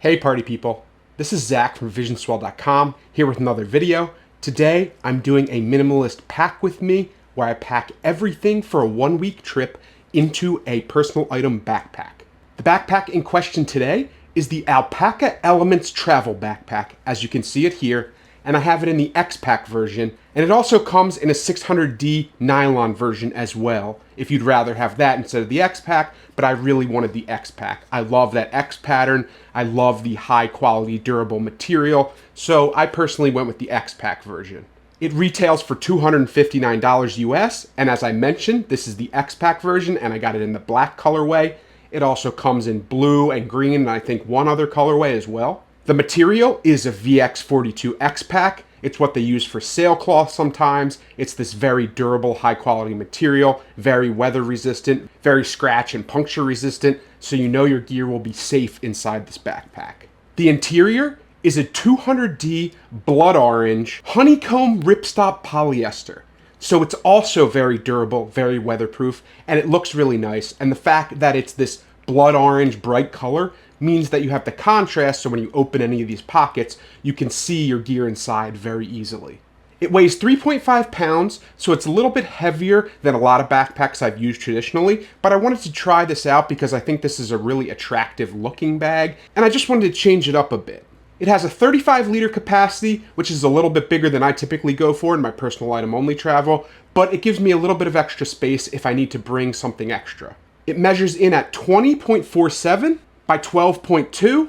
Hey party people, this is Zach from visionswell.com here with another video. Today I'm doing a minimalist pack with me where I pack everything for a 1-week trip into a personal item backpack. The backpack in question today is the Alpaka Elements Travel Backpack, as you can see it here, and I have it in the XPAC version, and it also comes in a 600D nylon version as well, if you'd rather have that instead of the XPAC, but I really wanted the XPAC. I love that X pattern, I love the high quality durable material, so I personally went with the XPAC version. It retails for $259 US, and as I mentioned, this is the XPAC version, and I got it in the black colorway. It also comes in blue and green, and I think one other colorway as well. The material is a VX42 XPAC. It's what they use for sailcloth sometimes. It's this very durable, high quality material, very weather resistant, very scratch and puncture resistant, so you know your gear will be safe inside this backpack. The interior is a 200D blood orange honeycomb ripstop polyester. So it's also very durable, very weatherproof, and it looks really nice. And the fact that it's this blood orange bright color means that you have the contrast, so when you open any of these pockets, you can see your gear inside very easily. It weighs 3.5 pounds, so it's a little bit heavier than a lot of backpacks I've used traditionally, but I wanted to try this out because I think this is a really attractive looking bag, and I just wanted to change it up a bit. It has a 35-liter capacity, which is a little bit bigger than I typically go for in my personal item only travel, but it gives me a little bit of extra space if I need to bring something extra. It measures in at 20.47 by 12.2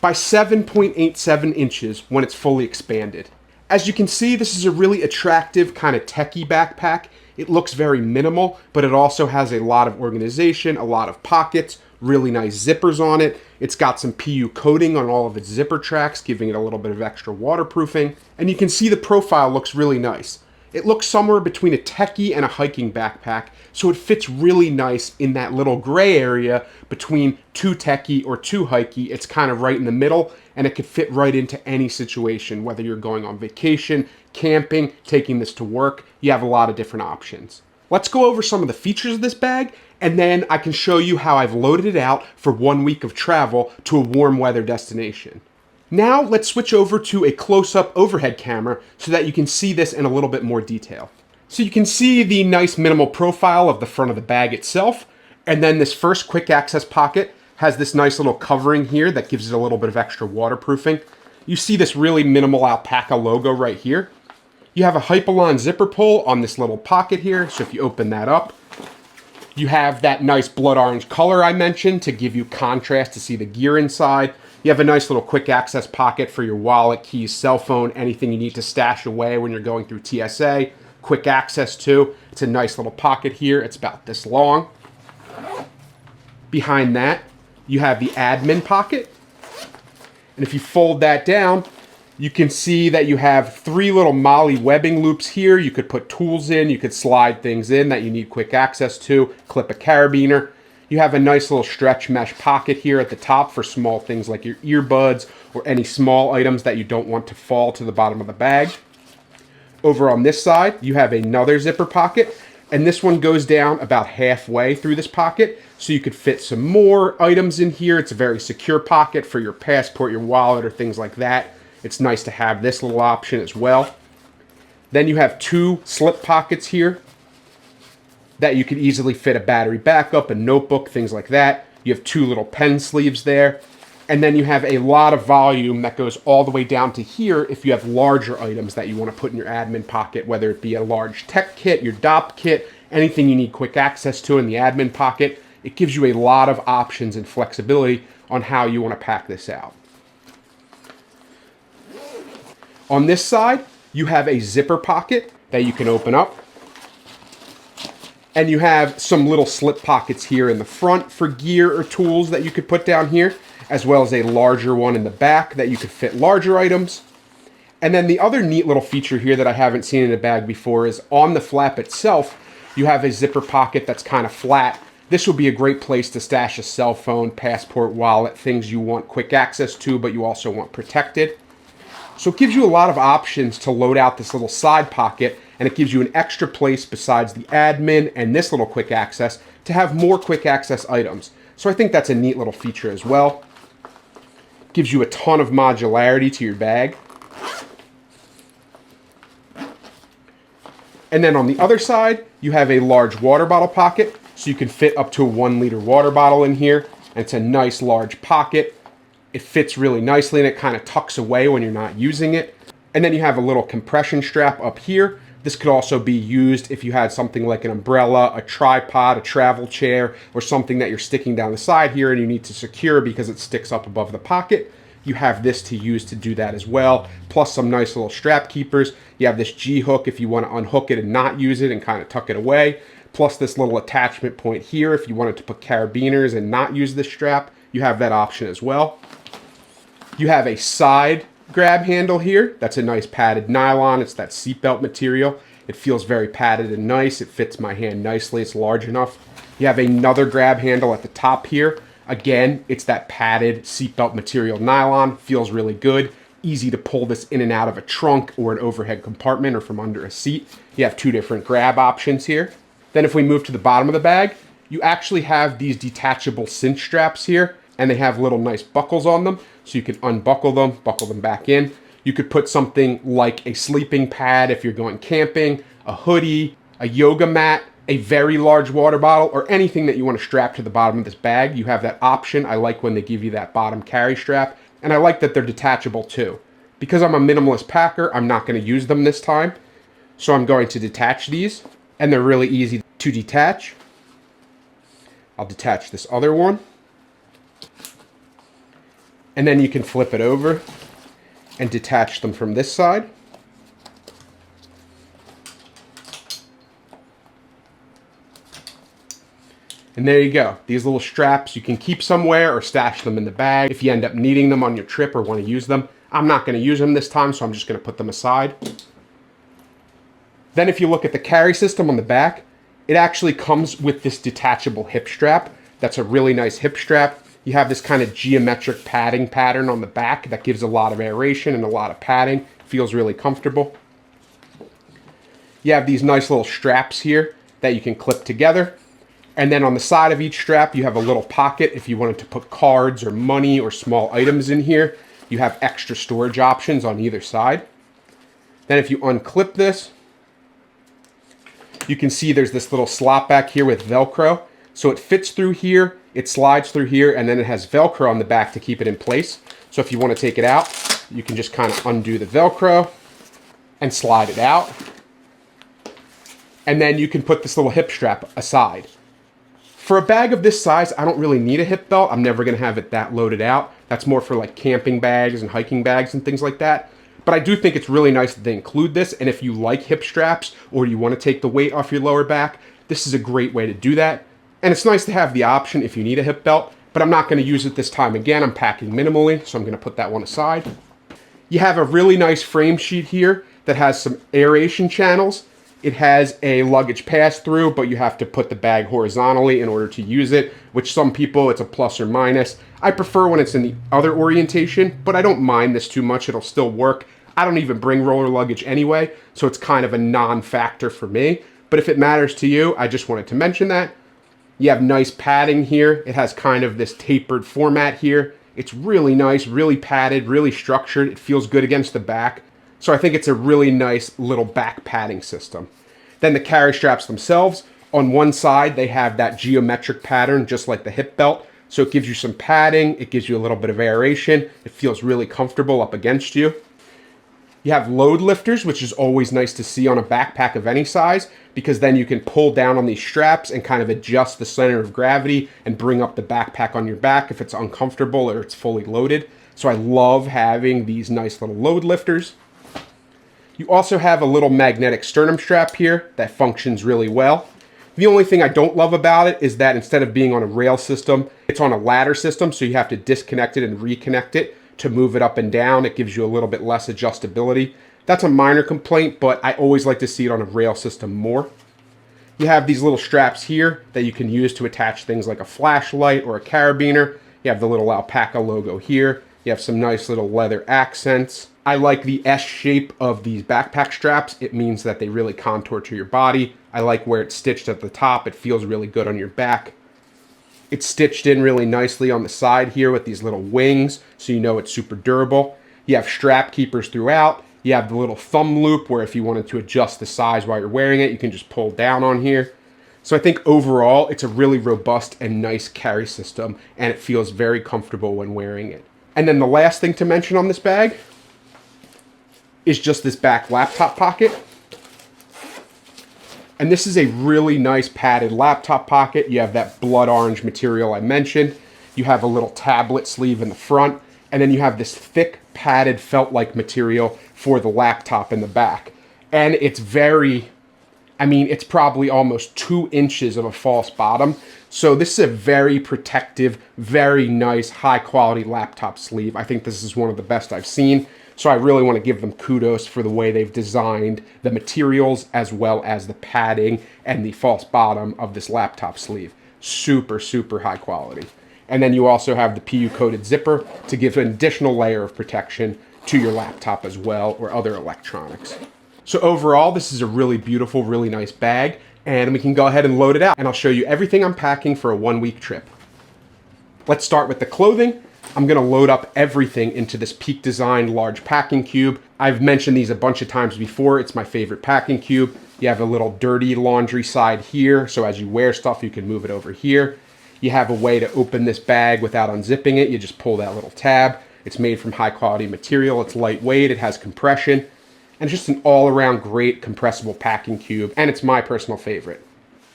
by 7.87 inches when it's fully expanded. As you can see, this is a really attractive kind of techie backpack. It looks very minimal, but it also has a lot of organization, a lot of pockets, really nice zippers on it. It's got some PU coating on all of its zipper tracks, giving it a little bit of extra waterproofing. And you can see the profile looks really nice. It looks somewhere between a techie and a hiking backpack, so it fits really nice in that little gray area between too techie or too hikey. It's kind of right in the middle, and it could fit right into any situation, whether you're going on vacation, camping, taking this to work. You have a lot of different options. Let's go over some of the features of this bag, and then I can show you how I've loaded it out for 1 week of travel to a warm weather destination. Now let's switch over to a close-up overhead camera so that you can see this in a little bit more detail. So you can see the nice minimal profile of the front of the bag itself, and then this first quick access pocket has this nice little covering here that gives it a little bit of extra waterproofing. You see this really minimal Alpaka logo right here. You have a Hypalon zipper pull on this little pocket here, so if you open that up, you have that nice blood orange color I mentioned to give you contrast to see the gear inside. You have a nice little quick access pocket for your wallet, keys, cell phone, anything you need to stash away when you're going through TSA. Quick access to. It's a nice little pocket here. It's about this long. Behind that, you have the admin pocket. And if you fold that down, you can see that you have 3 little MOLLE webbing loops here. You could put tools in, you could slide things in that you need quick access to, clip a carabiner. You have a nice little stretch mesh pocket here at the top for small things like your earbuds or any small items that you don't want to fall to the bottom of the bag. Over on this side, you have another zipper pocket, and this one goes down about halfway through this pocket, so you could fit some more items in here. It's a very secure pocket for your passport, your wallet, or things like that. It's nice to have this little option as well. Then you have 2 slip pockets here that you could easily fit a battery backup, a notebook, things like that. You have 2 little pen sleeves there. And then you have a lot of volume that goes all the way down to here if you have larger items that you want to put in your admin pocket, whether it be a large tech kit, your DOP kit, anything you need quick access to in the admin pocket. It gives you a lot of options and flexibility on how you want to pack this out. On this side, you have a zipper pocket that you can open up. And you have some little slip pockets here in the front for gear or tools that you could put down here, as well as a larger one in the back that you could fit larger items. And then the other neat little feature here that I haven't seen in a bag before is on the flap itself, you have a zipper pocket that's kind of flat. This will be a great place to stash a cell phone, passport, wallet, things you want quick access to, but you also want protected. So it gives you a lot of options to load out this little side pocket, and it gives you an extra place besides the admin and this little quick access to have more quick access items. So I think that's a neat little feature as well. Gives you a ton of modularity to your bag. And then on the other side, you have a large water bottle pocket, so you can fit up to a 1 liter water bottle in here. And it's a nice large pocket. It fits really nicely and it kind of tucks away when you're not using it. And then you have a little compression strap up here. This could also be used if you had something like an umbrella, a tripod, a travel chair, or something that you're sticking down the side here and you need to secure because it sticks up above the pocket. You have this to use to do that as well, plus some nice little strap keepers. You have this G-hook if you want to unhook it and not use it and kind of tuck it away, plus this little attachment point here if you wanted to put carabiners and not use this strap. You have that option as well. You have a side grab handle here. That's a nice padded nylon. It's that seatbelt material. It feels very padded and nice. It fits my hand nicely. It's large enough. You have another grab handle at the top here. Again, it's that padded seatbelt material nylon. Feels really good. Easy to pull this in and out of a trunk or an overhead compartment or from under a seat. You have 2 different grab options here. Then if we move to the bottom of the bag, you actually have these detachable cinch straps here, and they have little nice buckles on them. So you can unbuckle them, buckle them back in. You could put something like a sleeping pad if you're going camping, a hoodie, a yoga mat, a very large water bottle, or anything that you want to strap to the bottom of this bag. You have that option. I like when they give you that bottom carry strap, and I like that they're detachable too. Because I'm a minimalist packer, I'm not going to use them this time. So I'm going to detach these, and they're really easy to detach. I'll detach this other one. And then you can flip it over and detach them from this side. And there you go. These little straps, you can keep somewhere or stash them in the bag if you end up needing them on your trip or want to use them. I'm not going to use them this time, so I'm just going to put them aside. Then if you look at the carry system on the back, it actually comes with this detachable hip strap. That's a really nice hip strap. You have this kind of geometric padding pattern on the back that gives a lot of aeration and a lot of padding. Feels really comfortable. You have these nice little straps here that you can clip together. And then on the side of each strap, you have a little pocket if you wanted to put cards or money or small items in here. You have extra storage options on either side. Then if you unclip this, you can see there's this little slot back here with Velcro. So it fits through here, it slides through here, and then it has Velcro on the back to keep it in place. So if you want to take it out, you can just kind of undo the Velcro and slide it out. And then you can put this little hip strap aside. For a bag of this size, I don't really need a hip belt. I'm never going to have it that loaded out. That's more for like camping bags and hiking bags and things like that. But I do think it's really nice that they include this. And if you like hip straps or you want to take the weight off your lower back, this is a great way to do that. And it's nice to have the option if you need a hip belt, but I'm not going to use it this time. Again, I'm packing minimally, so I'm going to put that one aside. You have a really nice frame sheet here that has some aeration channels. It has a luggage pass-through, but you have to put the bag horizontally in order to use it, which some people, it's a plus or minus. I prefer when it's in the other orientation, but I don't mind this too much. It'll still work. I don't even bring roller luggage anyway, so it's kind of a non-factor for me. But if it matters to you, I just wanted to mention that. You have nice padding here. It has kind of this tapered format here. It's really nice, really padded, really structured. It feels good against the back. So I think it's a really nice little back padding system. Then the carry straps themselves, on one side they have that geometric pattern just like the hip belt. So it gives you some padding, it gives you a little bit of aeration. It feels really comfortable up against you. You have load lifters, which is always nice to see on a backpack of any size, because then you can pull down on these straps and kind of adjust the center of gravity and bring up the backpack on your back if it's uncomfortable or it's fully loaded. So I love having these nice little load lifters. You also have a little magnetic sternum strap here that functions really well. The only thing I don't love about it is that instead of being on a rail system, it's on a ladder system, so you have to disconnect it and reconnect it to move it up and down. It gives you a little bit less adjustability. That's a minor complaint, but I always like to see it on a rail system more. You have these little straps here that you can use to attach things like a flashlight or a carabiner. You have the little Alpaka logo here. You have some nice little leather accents. I like the S shape of these backpack straps. It means that they really contour to your body. I like where it's stitched at the top. It feels really good on your back. It's stitched in really nicely on the side here with these little wings, so you know it's super durable. You have strap keepers throughout. You have the little thumb loop where if you wanted to adjust the size while you're wearing it, you can just pull down on here. So I think overall, it's a really robust and nice carry system, and it feels very comfortable when wearing it. And then the last thing to mention on this bag is just this back laptop pocket. And this is a really nice padded laptop pocket. You have that blood orange material I mentioned. You have a little tablet sleeve in the front, and then you have this thick padded felt-like material for the laptop in the back. And it's very, I mean, it's probably almost 2 inches of a false bottom. So this is a very protective, very nice, high quality laptop sleeve. I think this is one of the best I've seen. So I really want to give them kudos for the way they've designed the materials as well as the padding and the false bottom of this laptop sleeve. Super, super high quality. And then you also have the PU coated zipper to give an additional layer of protection to your laptop as well, or other electronics. So overall, this is a really beautiful, really nice bag, and we can go ahead and load it out, and I'll show you everything I'm packing for a 1-week trip. Let's start with the clothing. I'm gonna load up everything into this Peak Design large packing cube. I've mentioned these a bunch of times before. It's my favorite packing cube. You have a little dirty laundry side here, so as you wear stuff, you can move it over here. You have a way to open this bag without unzipping it. You just pull that little tab. It's made from high quality material. It's lightweight, it has compression, and it's just an all around great compressible packing cube, and it's my personal favorite.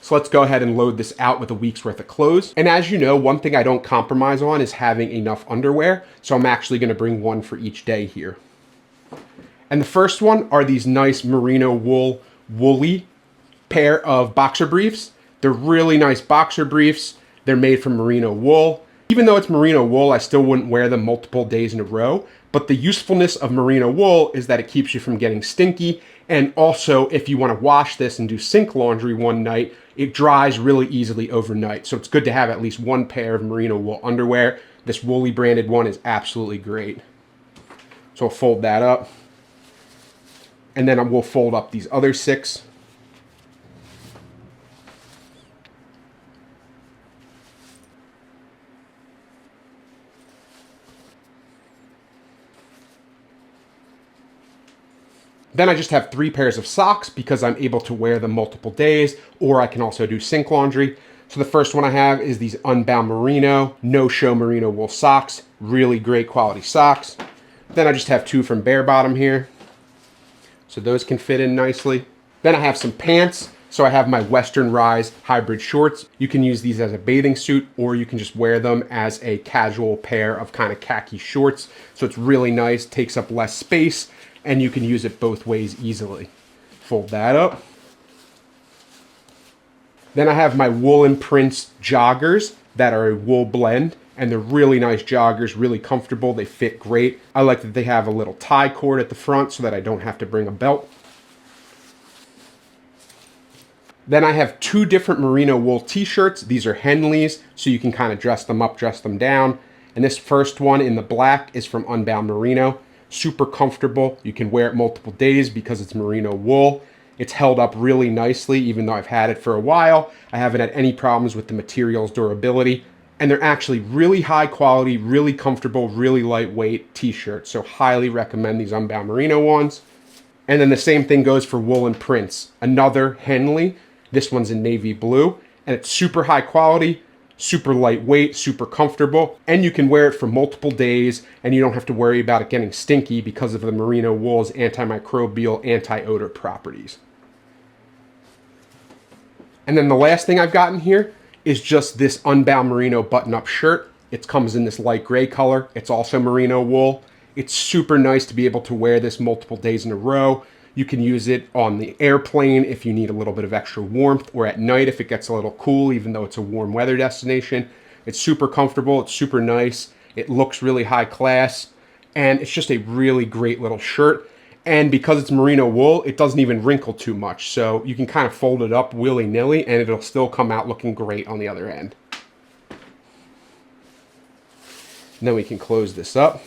So let's go ahead and load this out with a week's worth of clothes. And as you know, one thing I don't compromise on is having enough underwear. So I'm actually gonna bring one for each day here. And the first one are these nice merino woolly pair of boxer briefs. They're really nice boxer briefs. They're made from merino wool. Even though it's merino wool, I still wouldn't wear them multiple days in a row. But the usefulness of merino wool is that it keeps you from getting stinky. And also, if you want to wash this and do sink laundry one night, it dries really easily overnight. So it's good to have at least one pair of merino wool underwear. This woolly branded one is absolutely great. So I'll fold that up. And then we'll fold up these other 6. Then I just have 3 pairs of socks because I'm able to wear them multiple days, or I can also do sink laundry. So the first one I have is these Unbound Merino, no-show merino wool socks. Really great quality socks. Then I just have 2 from Bare Bottom here. So those can fit in nicely. Then I have some pants. So I have my Western Rise hybrid shorts. You can use these as a bathing suit, or you can just wear them as a casual pair of kind of khaki shorts. So it's really nice, takes up less space, and you can use it both ways easily. Fold that up. Then I have my Wool&Prince joggers that are a wool blend, and they're really nice joggers, really comfortable. They fit great. I like that they have a little tie cord at the front so that I don't have to bring a belt. Then I have 2 different merino wool t-shirts. These are Henleys, so you can kind of dress them up, dress them down. And this first one in the black is from Unbound Merino. Super comfortable. You can wear it multiple days because it's merino wool. It's held up really nicely, even though I've had it for a while. I haven't had any problems with the material's durability. And they're actually really high quality, really comfortable, really lightweight t-shirts. So highly recommend these Unbound Merino ones. And then the same thing goes for Wool&Prince. Another Henley. This one's in navy blue, and it's super high quality, super lightweight, super comfortable, and you can wear it for multiple days, and you don't have to worry about it getting stinky because of the merino wool's antimicrobial, anti-odor properties. And then the last thing I've gotten here is just this Unbound Merino button-up shirt. It comes in this light gray color. It's also merino wool. It's super nice to be able to wear this multiple days in a row. You can use it on the airplane if you need a little bit of extra warmth, or at night if it gets a little cool, even though it's a warm weather destination. It's super comfortable, it's super nice, it looks really high class, and it's just a really great little shirt. And because it's merino wool, it doesn't even wrinkle too much, so you can kind of fold it up willy-nilly and it'll still come out looking great on the other end. And then we can close this up.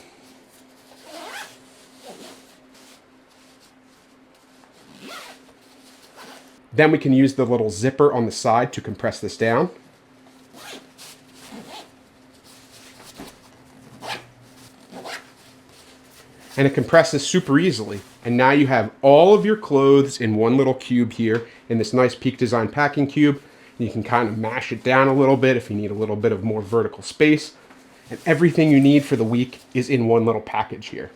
Then we can use the little zipper on the side to compress this down. and it compresses super easily. And now you have all of your clothes in one little cube here in this nice Peak Design packing cube. You can kind of mash it down a little bit if you need a little bit of more vertical space. And everything you need for the week is in one little package here.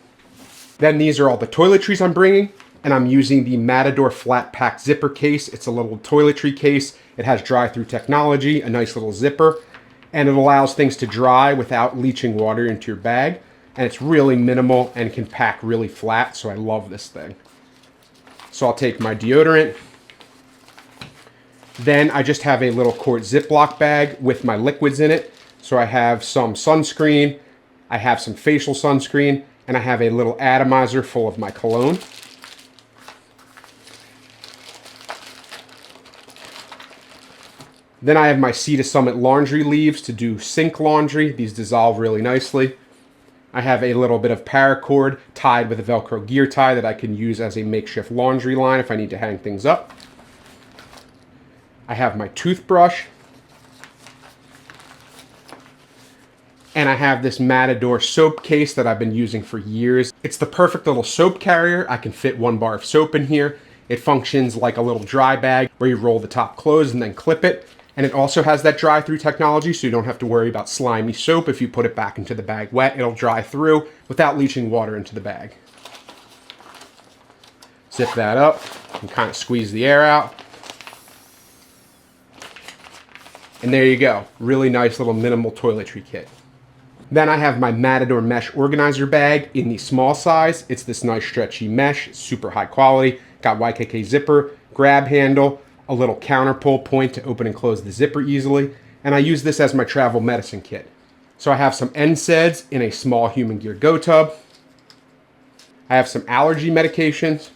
Then these are all the toiletries I'm bringing, and I'm using the Matador Flatpak zipper case. It's a little toiletry case. It has dry-through technology, a nice little zipper, and it allows things to dry without leaching water into your bag. And it's really minimal and can pack really flat, so I love this thing. So I'll take my deodorant. Then I just have a little quart Ziploc bag with my liquids in it. So I have some sunscreen, I have some facial sunscreen, and I have a little atomizer full of my cologne. Then I have my Sea to Summit laundry leaves to do sink laundry. These dissolve really nicely. I have a little bit of paracord tied with a Velcro gear tie that I can use as a makeshift laundry line if I need to hang things up. I have my toothbrush. And I have this Matador soap case that I've been using for years. It's the perfect little soap carrier. I can fit 1 bar of soap in here. It functions like a little dry bag where you roll the top closed and then clip it. And it also has that dry through technology, so you don't have to worry about slimy soap. If you put it back into the bag wet, it'll dry through without leaching water into the bag. Zip that up and kind of squeeze the air out. And there you go. Really nice little minimal toiletry kit. Then I have my Matador mesh organizer bag in the small size. It's this nice stretchy mesh, super high quality. Got YKK zipper, grab handle, a little counter pull point to open and close the zipper easily. And I use this as my travel medicine kit. So I have some NSAIDs in a small human gear go tub. I have some allergy medications,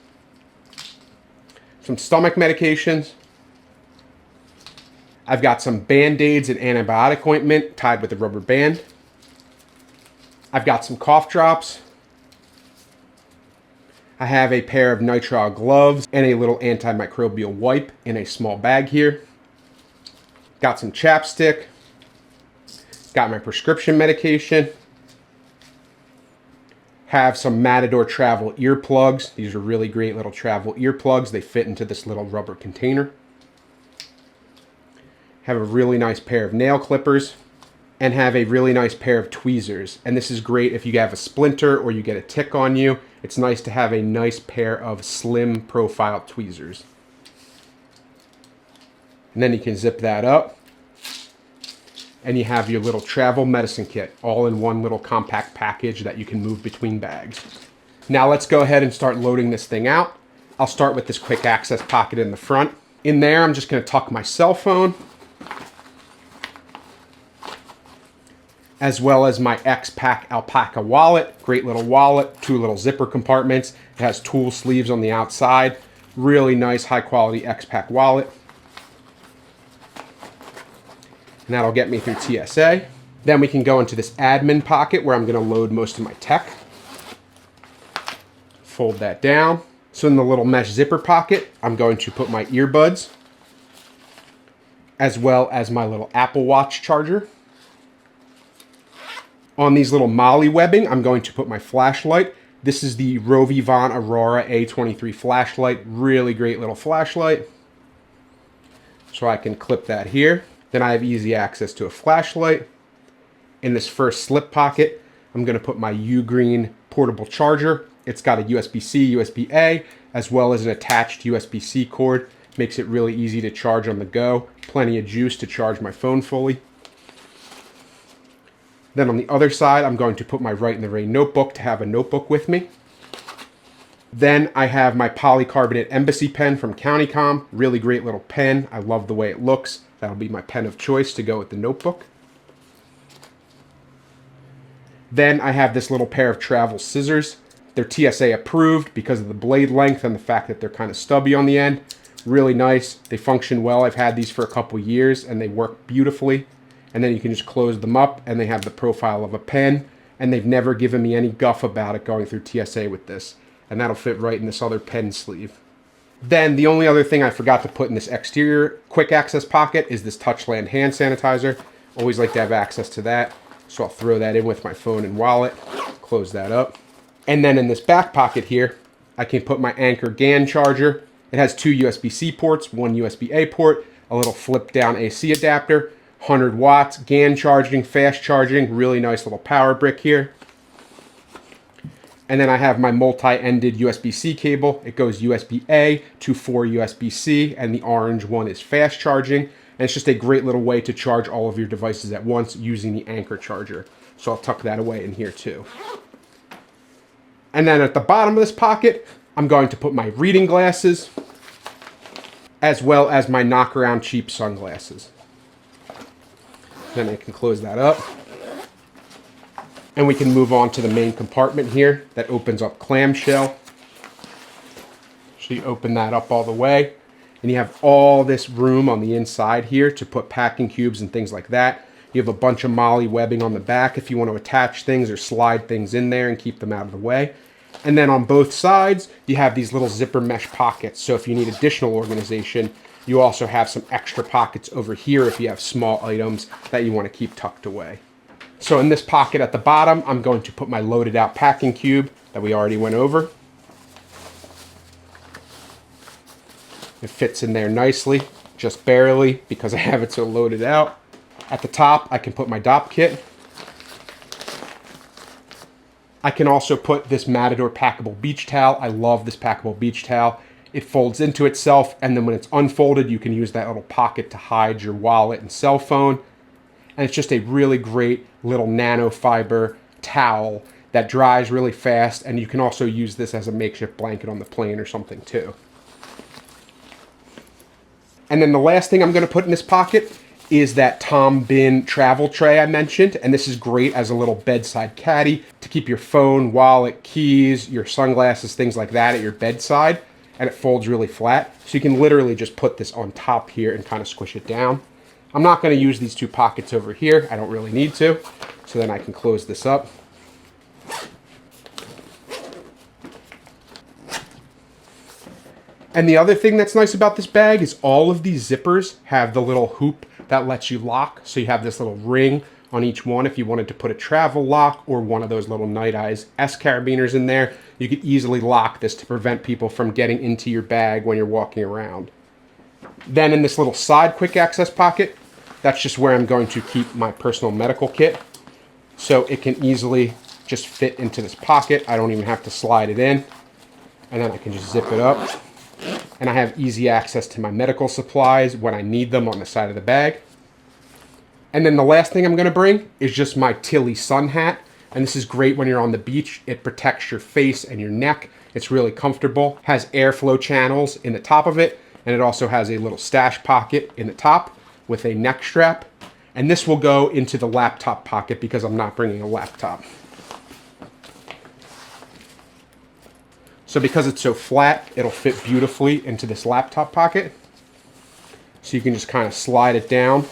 some stomach medications. I've got some Band-Aids and antibiotic ointment tied with a rubber band. I've got some cough drops. I have a pair of nitrile gloves and a little antimicrobial wipe in a small bag here. Got some chapstick. Got my prescription medication. Have some Matador travel earplugs. These are really great little travel earplugs. They fit into this little rubber container. Have a really nice pair of nail clippers. And have a really nice pair of tweezers. And this is great if you have a splinter or you get a tick on you. It's nice to have a nice pair of slim profile tweezers. And then you can zip that up. And you have your little travel medicine kit all in one little compact package that you can move between bags. Now let's go ahead and start loading this thing out. I'll start with this quick access pocket in the front. In there, I'm just going to tuck my cell phone, as well as my XPAC Alpaka wallet. Great little wallet, 2 little zipper compartments. It has tool sleeves on the outside. Really nice, high quality XPAC wallet. And that'll get me through TSA. Then we can go into this admin pocket where I'm gonna load most of my tech. Fold that down. So in the little mesh zipper pocket, I'm going to put my earbuds, as well as my little Apple Watch charger. On these little molly webbing, I'm going to put my flashlight. This is the Rovivon Aurora A23 flashlight. Really great little flashlight. So I can clip that here. Then I have easy access to a flashlight. In this first slip pocket, I'm going to put my Ugreen portable charger. It's got a USB-C, USB-A, as well as an attached USB-C cord. Makes it really easy to charge on the go. Plenty of juice to charge my phone fully. Then on the other side, I'm going to put my Write in the Rain notebook to have a notebook with me. Then I have my polycarbonate embassy pen from CountyCom. Really great little pen. I love the way it looks. That'll be my pen of choice to go with the notebook. Then I have this little pair of travel scissors. They're TSA approved because of the blade length and the fact that they're kind of stubby on the end. Really nice. They function well. I've had these for a couple years and they work beautifully. And then you can just close them up and they have the profile of a pen. And they've never given me any guff about it going through TSA with this. And that'll fit right in this other pen sleeve. Then the only other thing I forgot to put in this exterior quick access pocket is this Touchland hand sanitizer. Always like to have access to that. So I'll throw that in with my phone and wallet. Close that up. And then in this back pocket here, I can put my Anker GaN Charger. It has 2 USB-C ports, 1 USB-A port, a little flip down AC adapter, 100 watts, GaN charging, fast charging, really nice little power brick here. And then I have my multi-ended USB-C cable. It goes USB-A to 4 USB-C, and the orange one is fast charging. And it's just a great little way to charge all of your devices at once using the Anker charger. So I'll tuck that away in here too. And then at the bottom of this pocket, I'm going to put my reading glasses, as well as my knockaround cheap sunglasses. Then I can close that up. And we can move on to the main compartment here that opens up clamshell. So you open that up all the way, and you have all this room on the inside here to put packing cubes and things like that. You have a bunch of MOLLE webbing on the back if you want to attach things or slide things in there and keep them out of the way. And then on both sides, you have these little zipper mesh pockets. So if you need additional organization, you also have some extra pockets over here if you have small items that you want to keep tucked away. So in this pocket at the bottom, I'm going to put my loaded out packing cube that we already went over. It fits in there nicely, just barely because I have it so loaded out. At the top, I can put my DOP kit. I can also put this Matador packable beach towel. I love this packable beach towel. It folds into itself, and then when it's unfolded, you can use that little pocket to hide your wallet and cell phone. And it's just a really great little nanofiber towel that dries really fast, and you can also use this as a makeshift blanket on the plane or something too. And then the last thing I'm going to put in this pocket is that Bihn travel tray I mentioned, and this is great as a little bedside caddy to keep your phone, wallet, keys, your sunglasses, things like that at your bedside, and it folds really flat. So you can literally just put this on top here and kind of squish it down. I'm not going to use these 2 pockets over here. I don't really need to. So then I can close this up. And the other thing that's nice about this bag is all of these zippers have the little hoop that lets you lock. So you have this little ring on each one. If you wanted to put a travel lock or one of those little Night Eyes S carabiners in there, you could easily lock this to prevent people from getting into your bag when you're walking around. Then in this little side quick access pocket, that's just where I'm going to keep my personal medical kit. So it can easily just fit into this pocket. I don't even have to slide it in. And then I can just zip it up. And I have easy access to my medical supplies when I need them on the side of the bag. And then the last thing I'm going to bring is just my Tilly sun hat. And this is great when you're on the beach. It protects your face and your neck. It's really comfortable. Has airflow channels in the top of it. And it also has a little stash pocket in the top with a neck strap. And this will go into the laptop pocket because I'm not bringing a laptop. So because it's so flat, it'll fit beautifully into this laptop pocket. So you can just kind of slide it down.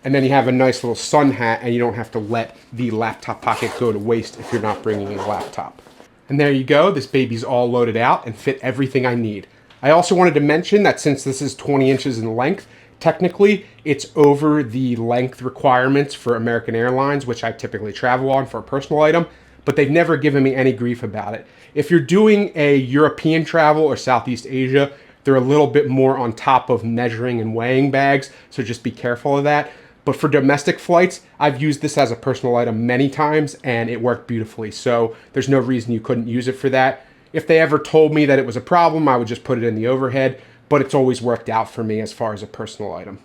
And then you have a nice little sun hat, and you don't have to let the laptop pocket go to waste if you're not bringing a laptop. And there you go. This baby's all loaded out and fit everything I need. I also wanted to mention that since this is 20 inches in length, technically it's over the length requirements for American Airlines, which I typically travel on for a personal item, but they've never given me any grief about it. If you're doing a European travel or Southeast Asia, they're a little bit more on top of measuring and weighing bags, so just be careful of that. But for domestic flights, I've used this as a personal item many times, and it worked beautifully, so there's no reason you couldn't use it for that. If they ever told me that it was a problem, I would just put it in the overhead, but it's always worked out for me as far as a personal item.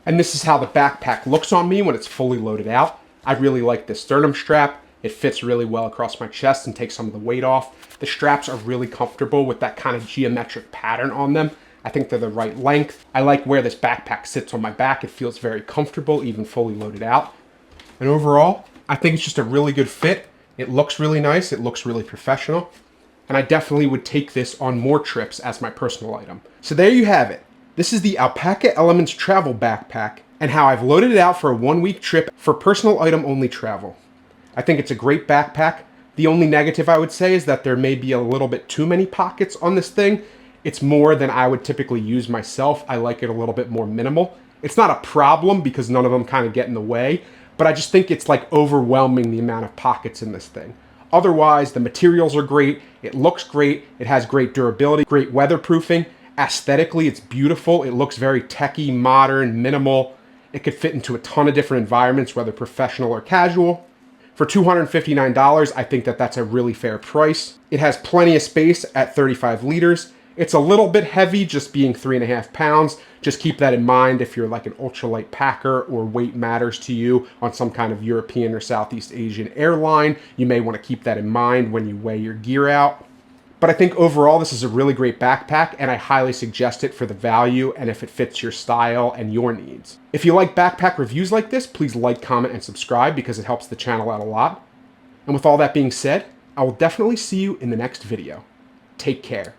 And this is how the backpack looks on me when it's fully loaded out. I really like this sternum strap. It fits really well across my chest and takes some of the weight off. The straps are really comfortable with that kind of geometric pattern on them. I think they're the right length. I like where this backpack sits on my back. It feels very comfortable, even fully loaded out. And overall, I think it's just a really good fit. It looks really nice. It looks really professional. And I definitely would take this on more trips as my personal item. So there you have it. This is the Alpaka Elements Travel Backpack and how I've loaded it out for a 1-week trip for personal item only travel. I think it's a great backpack. The only negative I would say is that there may be a little bit too many pockets on this thing. It's more than I would typically use myself. I like it a little bit more minimal. It's not a problem because none of them kind of get in the way, but I just think it's like overwhelming the amount of pockets in this thing. Otherwise, the materials are great, it looks great, it has great durability, great weatherproofing. Aesthetically, it's beautiful, it looks very techy, modern, minimal. It could fit into a ton of different environments, whether professional or casual. For $259, I think that that's a really fair price. It has plenty of space at 35 liters. It's a little bit heavy, just being 3.5 pounds. Just keep that in mind if you're like an ultralight packer or weight matters to you on some kind of European or Southeast Asian airline. You may want to keep that in mind when you weigh your gear out. But I think overall, this is a really great backpack, and I highly suggest it for the value and if it fits your style and your needs. If you like backpack reviews like this, please like, comment, and subscribe because it helps the channel out a lot. And with all that being said, I will definitely see you in the next video. Take care.